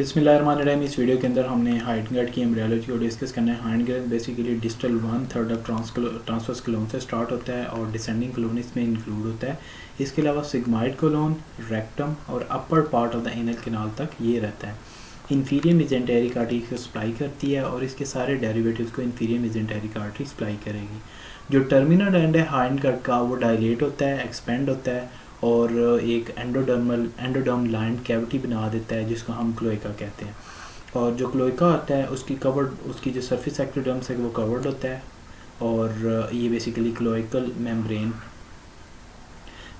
बिस्मिल्लाहिर्रहमानिर्रहीम। इस वीडियो के अंदर हमने हाइंडगार्ड की एम्ब्रियोलॉजी को डिस्कस करना है। Hindgut basically distal 1/3 of transverse colon से स्टार्ट होता है और डिसेंडिंग कोलोन इसमें इंक्लूड होता है। इसके अलावा सिग्माइड कोलोन, रेक्टम और upper part of the anal canal तक ये रहता है। इंफीरियर मेजेंटेरिक आर्टरी को सप्लाई करती है और इसके सारे डेरिवेटिव्स को इंफीरियर मेजेंटेरिक आर्टरी सप्लाई करेगी। जो टर्मिनल एंड है हाइंडगार्ड का वो डायलेट होता है, एक्सपेंड होता है और एक एंडोडर्म लाइन कैविटी बना देता है जिसको हम क्लोएका कहते हैं। और जो क्लोएका होता है उसकी जो सरफेस एक्टोडर्म्स है वो कवर्ड होता है और ये बेसिकली क्लोएकल मेम्ब्रेन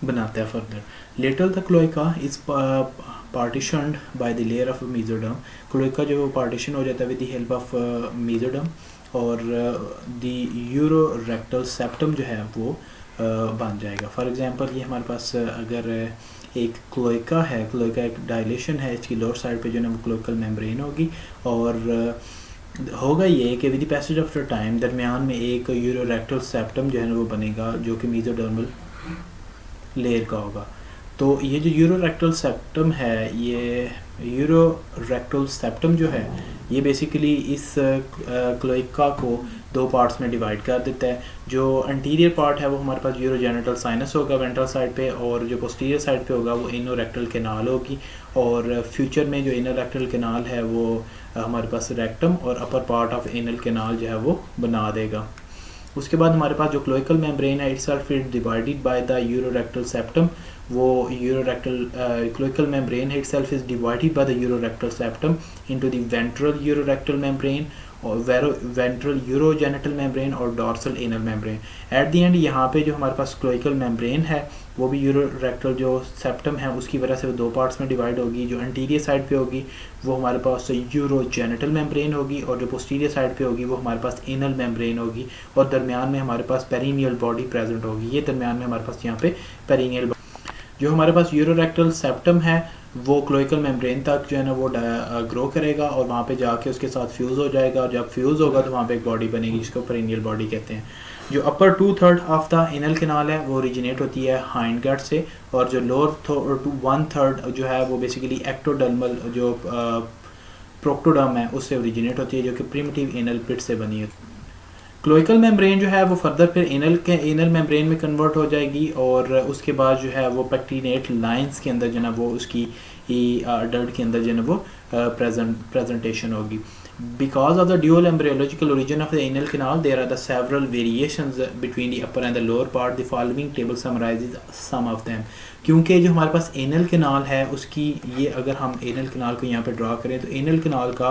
बनाता है। Further later the cloaca is partitioned by the layer of mesoderm. Cloaca जो पार्टीशन हो जाता है with the help of mesoderm और द यूरोरेक्टल सेप्टम जो है वो बन जाएगा। फॉर एग्जांपल ये हमारे पास अगर एक क्लोएका है, क्लोएका एक डायलेशन है, इसकी लोअर साइड पे जो है ना क्लोएकल मेम्ब्रेन होगी और होगा ये कि with the passage of the time दरमियान में एक यूरोरेक्टल सेप्टम जो है ना वो बनेगा जो कि मेसोडर्मल लेयर का होगा। तो ये जो यूरोरेक्टल सेप्टम है, ये यूरोरेक्टल सेप्टम जो है ये बेसिकली इस क्लोएका को दो पार्ट्स में डिवाइड कर देता है। जो एंटीरियर पार्ट है वो हमारे पास यूरोजेनिटल साइनस होगा वेंट्रल साइड पे और जो पोस्टीरियर साइड पे होगा वो इनोरेक्टल कैनाल होगी और फ्यूचर में जो इनोरेक्टल कैनाल है वो हमारे पास रेक्टम और upper part of anal canal जो है वो बना देगा। उसके बाद हमारे पास जो क्लोएकल मेम्ब्रेन है itself is divided by the urorectal septum. वो यूरोरेक्टल क्लोएकल मेम्ब्रेन है itself is divided by the urorectal septum into the ventral urorectal membrane और वेंट्रल यूरोजेनिटल मेम्ब्रेन और dorsal anal membrane. At the end यहाँ पे जो हमारे पास cloacal membrane है वो भी यूरोरेक्टल जो सेप्टम है उसकी वजह से वो दो पार्ट्स में डिवाइड होगी। जो एंटीरियर साइड पे होगी वो हमारे पास यूरोजेनिटल मेम्ब्रेन होगी और जो पोस्टीरियर साइड पे होगी वो हमारे पास एनल मेम्ब्रेन होगी और दरमियान में हमारे पास पेरिनियल बॉडी प्रेजेंट होगी। ये दरमियान में हमारे पास यहाँ पे पेरिनियल जो हमारे पास यूरोरेक्टल सेप्टम है वो क्लोएकल मेम्ब्रेन तक जो है ना वो ग्रो करेगा और वहाँ पे जाके उसके साथ फ्यूज़ हो जाएगा और जब फ्यूज़ होगा तो वहाँ पे एक बॉडी बनेगी जिसको पेरिनियल बॉडी कहते हैं। जो अपर 2/3 ऑफ द एनल कैनाल है वो ओरिजिनेट होती है हाइंडगार्ड से और जो लोअर 1/3 जो है वो बेसिकली एक्टोडर्मल जो प्रोक्टोडर्म है उससे ओरिजिनेट होती है जो कि प्रिमिटिव एनल पिट से बनी है। क्लोएकल मेम्ब्रेन जो है वो फर्दर फिर एनल मेम्ब्रेन में कन्वर्ट हो जाएगी और उसके बाद जो है वो पेक्टिनेट लाइंस के अंदर जो है वो उसकी अडल्ट के अंदर जो है वो प्रेजेंटेशन होगी। Because of the dual embryological origin of the anal canal, there are the several variations between the upper and the lower part. The following table summarizes some of them. क्योंकि जो हमारे पास anal canal है उसकी ये अगर हम anal canal को यहाँ पे ड्रा करें तो एनल कैनाल का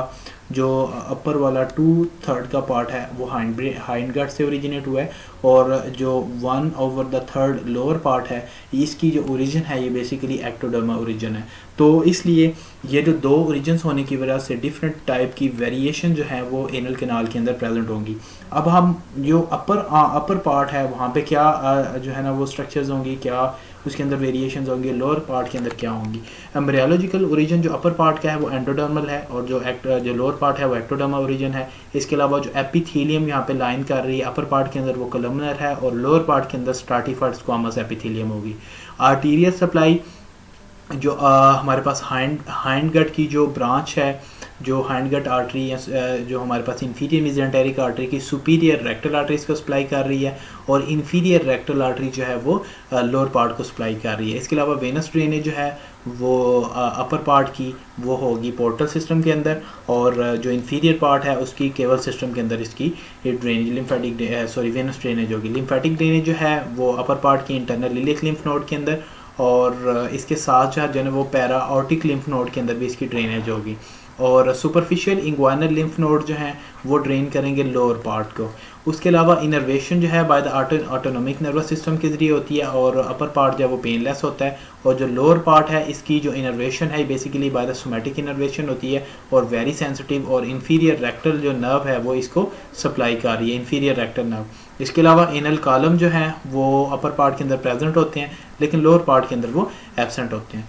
जो अपर वाला 2/3 का पार्ट है वो हाइंडगार्ड से ओरिजिनेट हुआ है और जो 1/3 लोअर पार्ट है इसकी जो ओरिजिन है ये बेसिकली एक्टोडर्मा ओरिजिन है। तो इसलिए ये जो दो ओरिजिन्स होने की वजह से डिफरेंट टाइप की वेरिएशन जो है वो एनल कैनाल के अंदर प्रेजेंट होंगी। अब हम जो अपर पार्ट है वहाँ पे क्या जो है ना वो स्ट्रक्चर्स होंगी, क्या उसके अंदर वेरिएशंस होंगे, लोअर पार्ट के अंदर क्या होंगी। एम्ब्रियोलॉजिकल ओरिजिन जो अपर पार्ट का है वो एंडोडर्मल है और जो लोअर पार्ट है वो एक्टोडर्मा ओरिजिन है। इसके अलावा जो एपिथेलियम यहाँ पे लाइन कर रही है अपर पार्ट के अंदर वो कोलमनर है और लोअर पार्ट के अंदर स्ट्राटिफाइड स्क्वामस एपिथेलियम होगी। आर्टीरियल सप्लाई जो हमारे पास हाइंडगट की जो ब्रांच है, जो हाइंडगट आर्टरी जो हमारे पास इंफीरियर मेजेंटेरिक आर्टरी की सुपीरियर रेक्टल आर्टरीज को सप्लाई कर रही है और इंफीरियर रेक्टल आर्टरी जो है वो लोअर पार्ट को सप्लाई कर रही है। इसके अलावा वेनस ड्रेनेज जो है वो अपर पार्ट की वो होगी पोर्टल सिस्टम के अंदर और जो इंफीरियर पार्ट है उसकी केबल सिस्टम के अंदर इसकी ड्रेनेज वेनस ड्रेनेज होगी। लिम्फेटिक ड्रेनेज जो है वो अपर पार्ट की इंटरनल इलियक लिम्फ नोड के अंदर और इसके साथ जो है वो पैरा ऑर्टिक लिम्फ नोड के अंदर भी इसकी ड्रेनेज होगी और सुपरफिशियल इंग्वाइनल लिम्फ नोड जो हैं वो ड्रेन करेंगे लोअर पार्ट को। उसके अलावा इनर्वेशन जो है by the autonomic nervous system के ज़रिए होती है और अपर पार्ट जो है वो पेनलेस होता है और जो लोअर पार्ट है इसकी जो इनर्वेशन है basically by the somatic innervation होती है और वेरी सेंसिटिव और इंफीरियर रेक्टल जो नर्व है वो इसको सप्लाई कर रही है, इंफीरियर रेक्टल नर्व। इसके अलावा एनल कॉलम जो है वो अपर पार्ट के अंदर प्रेजेंट होते हैं लेकिन लोअर पार्ट के अंदर वो एब्सेंट होते हैं।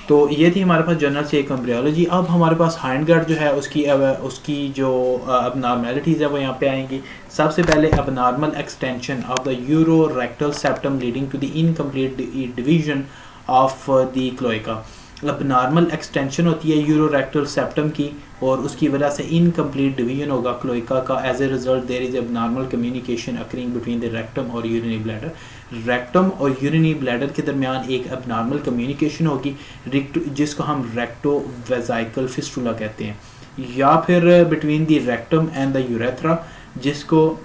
तो ये थी हमारे पास जनरल से एक एम्ब्रियोलॉजी। अब हमारे पास हाइंडगार्ड जो है उसकी जो अबनॉर्मेलिटीज़ है वो यहाँ पे आएंगी। सबसे पहले abnormal extension of the urorectal septum leading to the incomplete division of the cloaca. Abnormal extension होती है यूरोरेक्टल सेप्टम की, और उसकी वजह से इनकम्प्लीट डिवीजन होगा क्लोइका का। As a result there is abnormal communication occurring between the rectum और यूरिनरी ब्लैडर। रेक्टम और यूरिनरी ब्लैडर के दरमियान एक एबनॉर्मल कम्युनिकेशन होगी जिसको हम रेक्टो वेजाइकल फिस्टुला कहते हैं, या फिर between the rectum and the urethra जिसको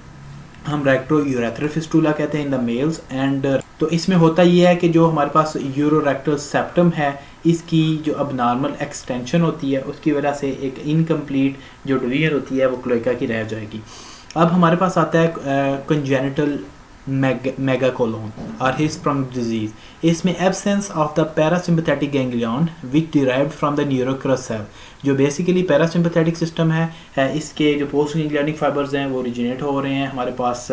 हम रेक्टो यूरेथ्रल फिस्टुला कहते हैं इन द मेल्स। एंड तो इसमें होता ये है कि जो हमारे पास यूरोरेक्टल सेप्टम है इसकी जो अब नॉर्मल एक्सटेंशन होती है उसकी वजह से एक इनकम्प्लीट जो डिवीजन होती है वो क्लोइका की रह जाएगी। अब हमारे पास आता है कंजेनिटल मेगाकोलोन और हिस्प्रम डिजीज। इसमें absence of the parasympathetic ganglion which derived from the neural crest cell. जो बेसिकली पैरासिम्पथेटिक सिस्टम है इसके जो पोस्ट गैंग्लियनिक फाइबर्स हैं वो ओरिजिनेट हो रहे हैं हमारे पास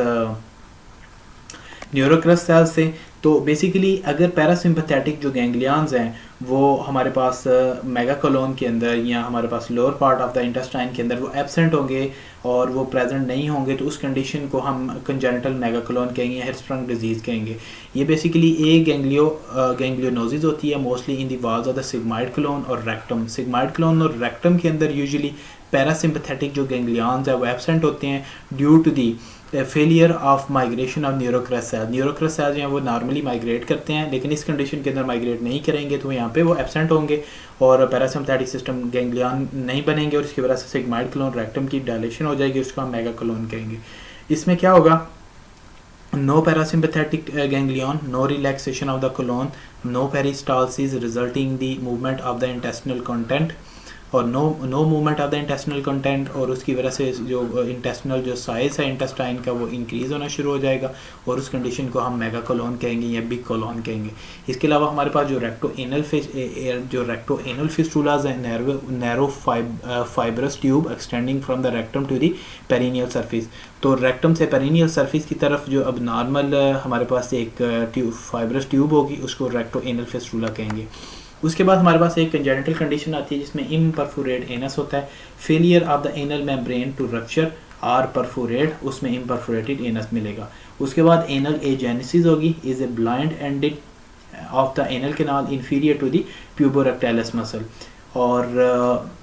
न्यूरोक्रस सेल से। तो बेसिकली अगर पैरासिम्पथेटिक जो गैंग्लियंस हैं वो हमारे पास मेगाकोलोन के अंदर या हमारे पास lower part of the intestine के अंदर वो एब्सेंट होंगे और वो प्रेजेंट नहीं होंगे तो उस कंडीशन को हम कंजेनिटल मेगाकोलोन कहेंगे या हिरस्प्रंग डिजीज़ कहेंगे। ये बेसिकली एक गैंग्लियोनोसिस होती है mostly in the walls of the sigmoid colon और रेक्टम। सिग्माइड कोलोन और रेक्टम के अंदर यूजुअली पैरासिम्पथेटिक जो गैंग्लियंस है वो एब्सेंट होते हैं due to the failure of migration of neural crest cell. Neural crest cell जो हैं वो नॉर्मली माइग्रेट करते हैं लेकिन इस कंडीशन के अंदर माइग्रेट नहीं करेंगे तो यहाँ पे वो एब्सेंट होंगे और पैरासिम्पथेटिक सिस्टम गैंग्लियन नहीं बनेंगे और इसकी वजह से सिग्माइड कोलोन रेक्टम की डायलेशन हो जाएगी, उसको हम मेगाकोलोन कहेंगे। इसमें क्या होगा, no parasympathetic ganglion, no relaxation of the colon, no peristalsis resulting the movement of the intestinal content और no movement of the intestinal content, और उसकी वजह से जो इंटेस्टिनल जो साइज़ है इंटेस्टाइन का वो इंक्रीज़ होना शुरू हो जाएगा और उस कंडीशन को हम मेगाकोलोन कहेंगे या बिग कोलोन कहेंगे। इसके अलावा हमारे पास जो रेक्टो एनल फिस्टुलाज हैं, narrow fibrous tube extending from the rectum to the perineal surface. तो रेक्टम से पेरिनियल सरफेस की तरफ जो अब नॉर्मल हमारे पास एक फाइब्रस ट्यूब होगी उसको रेक्टो एनल फिस्टुला कहेंगे। उसके बाद हमारे पास एक कंजेनिटल कंडीशन आती है जिसमें इम्परफोरेट एनस होता है, failure of the anal membrane to rupture or perforate, उसमें इम्परफोरेटेड एनस मिलेगा। उसके बाद एनल एजेनेसिस होगी, is a blind ended of the anal canal inferior to the puborectalis muscle. और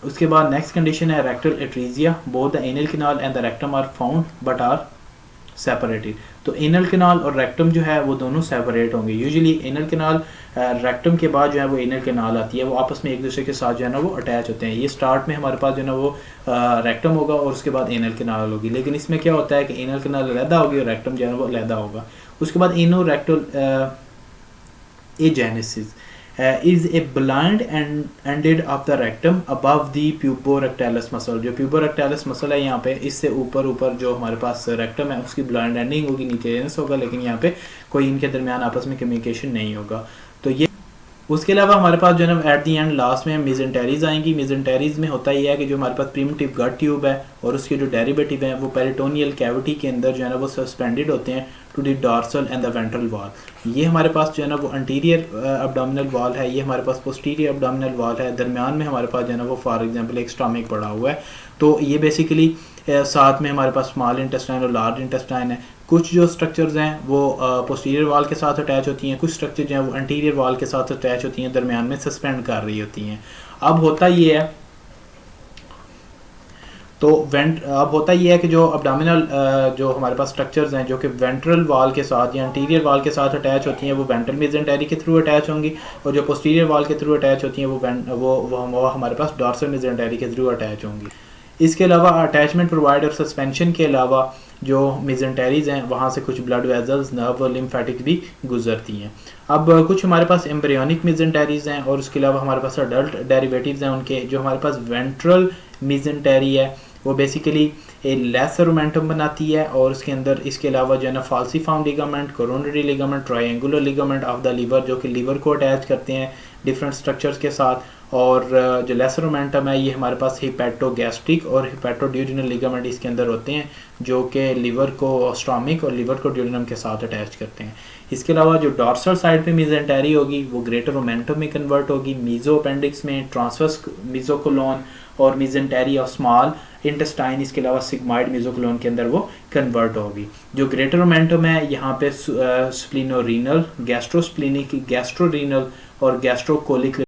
उसके बाद नेक्स्ट कंडीशन है rectal atresia, both the anal canal and the rectum are found but are separated. तो anal canal और rectum जो है वो दोनों सेपरेट होंगे। यूजुअली एनल कैनाल रेक्टम के बाद जो है वो एनल कैनाल आती है, वो आपस में एक दूसरे के साथ जो है ना वो अटैच होते हैं। ये स्टार्ट में हमारे पास जो है ना वो रेक्टम होगा और उसके बाद एनल कैनाल होगी, लेकिन इसमें क्या होता है कि एनल कैनाल अलहदा होगी और रेक्टम जो है वो अलहदा होगा। उसके बाद anorectal agenesis is a blind ended of the rectum above the puborectalis muscle। जो puborectalis muscle है यहाँ पे इससे ऊपर जो हमारे पास रेक्टम है उसकी ब्लाइंड एंडिंग होगी, नीचे एनस होगा, लेकिन यहाँ पे कोई इनके दरमियान आपस में कम्युनिकेशन नहीं होगा। तो ये उसके अलावा हमारे पास जो है ना एट दी एंड लास्ट में मेसेंटेरीज आएंगी। मेसेंटेरीज में होता ही है कि जो हमारे पास प्रिमिटिव गट ट्यूब है और उसके जो डेरिवेटिव हैं वो पेरिटोनियल कैविटी के अंदर जो है ना वो सस्पेंडेड होते हैं to the dorsal and the ventral wall. ये हमारे पास जो है ना वो अंटीरियर अब्डोमिनल वॉल है, ये हमारे पास पोस्टीरियर अब्डोमिनल वॉल है, दरमियान में हमारे पास जो है ना वो फॉर एग्जांपल एक स्टमक पड़ा हुआ है। तो ये बेसिकली साथ में हमारे पास स्मॉल इंटेस्टाइन और लार्ज इंटेस्टाइन है। कुछ जो स्ट्रक्चर्स हैं वो पोस्टीरियर वॉल के साथ अटैच होती हैं, कुछ स्ट्रक्चर जो हैं वो एंटीरियर वॉल के साथ अटैच होती हैं, दरमियान में सस्पेंड कर रही होती हैं। अब होता ये है कि जो अब्डोमिनल जो हमारे पास स्ट्रक्चर्स हैं जो कि वेंट्रल वॉल के साथ या एंटीरियर वॉल के साथ अटैच होती हैं वो वेंट्रल मेसेंटेरी के थ्रू अटैच होंगी, और जो पोस्टीरियर वॉल के थ्रू अटैच होती हैं वो हमारे पास डॉर्सल मेसेंटेरी के थ्रू अटैच होंगी। इसके अलावा अटैचमेंट प्रोवाइड और सस्पेंशन के अलावा जो मेसेंटेरीज हैं वहाँ से कुछ ब्लड वेजल्स, नर्व और लिम्फेटिक भी गुजरती हैं। अब कुछ हमारे पास एम्ब्रियोनिक मेसेंटेरीज हैं और उसके अलावा हमारे पास अडल्ट डेरिवेटिव्स हैं उनके। जो हमारे पास वेंट्रल मेसेंटेरी है वो बेसिकली ए लेसर मोमेंटम बनाती है और उसके अंदर इसके अलावा जो है ना falciform ligament, coronary ligament, triangular ligament of the liver जो कि लीवर को अटैच करते हैं डिफरेंट स्ट्रक्चर्स के साथ। और जो लेसर मोमेंटम है ये हमारे पास हिपैटोगैस्ट्रिक और हिपैटोड्यूडिनल लिगामेंट इसके अंदर होते हैं जो कि लीवर को स्टोमिक और लीवर को ड्यूडिनम के साथ अटैच करते हैं। इसके अलावा जो डॉर्सल साइड पे मेसेंटेरी होगी वो ग्रेटर मोमेंटम में कन्वर्ट होगी, मीजो अपेंडिक्स में, ट्रांसवर्स मीजोकोलोन और मेसेंटेरी ऑफ स्मॉल इंटेस्टाइन, इसके अलावा सिग्माइड मेसोकोलोन के अंदर वो कन्वर्ट होगी। जो ग्रेटर मोमेंटम है यहाँ पे स्प्लिनोरीनल, गैस्ट्रोस्प्लिनिक, गैस्ट्रोरीनल और गैस्ट्रोकोलिक